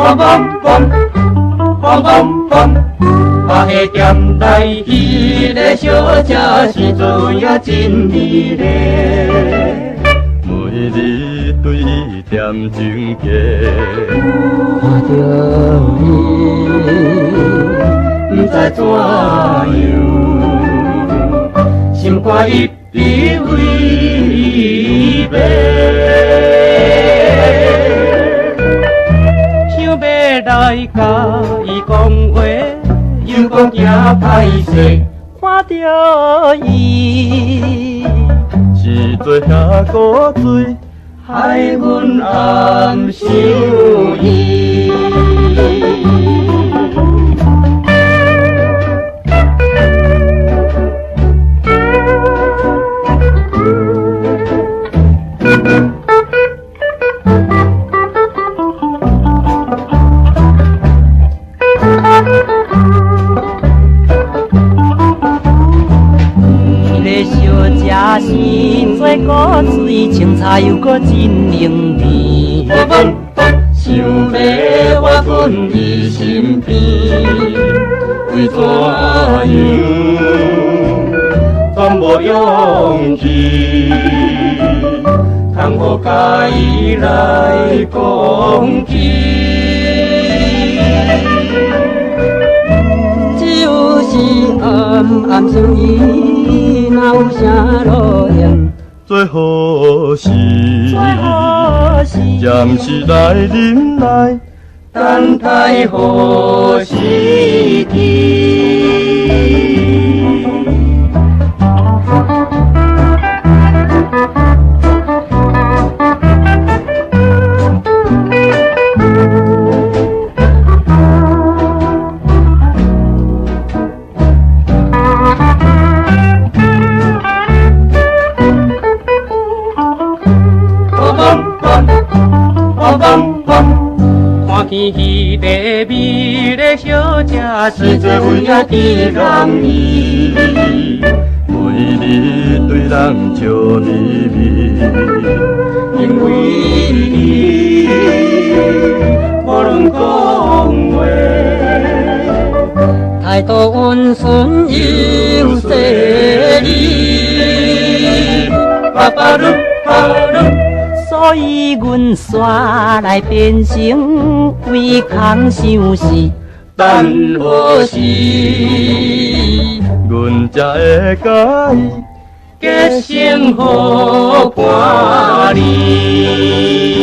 梆梆梆，梆梆梆。我下店内迄个小姐时阵也真美丽，每日对伊点情价。看着伊，不知怎样，心肝一直为迷。想要来甲伊讲话。又讲惊歹势，看着伊是做遐古锥，害阮暗想伊。是做古水，清茶又搁真灵甜。想要我困伊身边，为怎样全无勇气，通互甲伊来讲起。只有是暗暗想伊。哪有啥路用？最好是暂时来忍耐，等待好时机。看见迄个美丽小姐，是做阮也真容易。每日对人笑眯眯，因为伊无论讲话，态度温顺又细腻，巴巴鲁巴鲁。所以，阮煞来变成胃空想事，等何时，阮才会甲伊结成好伴侣。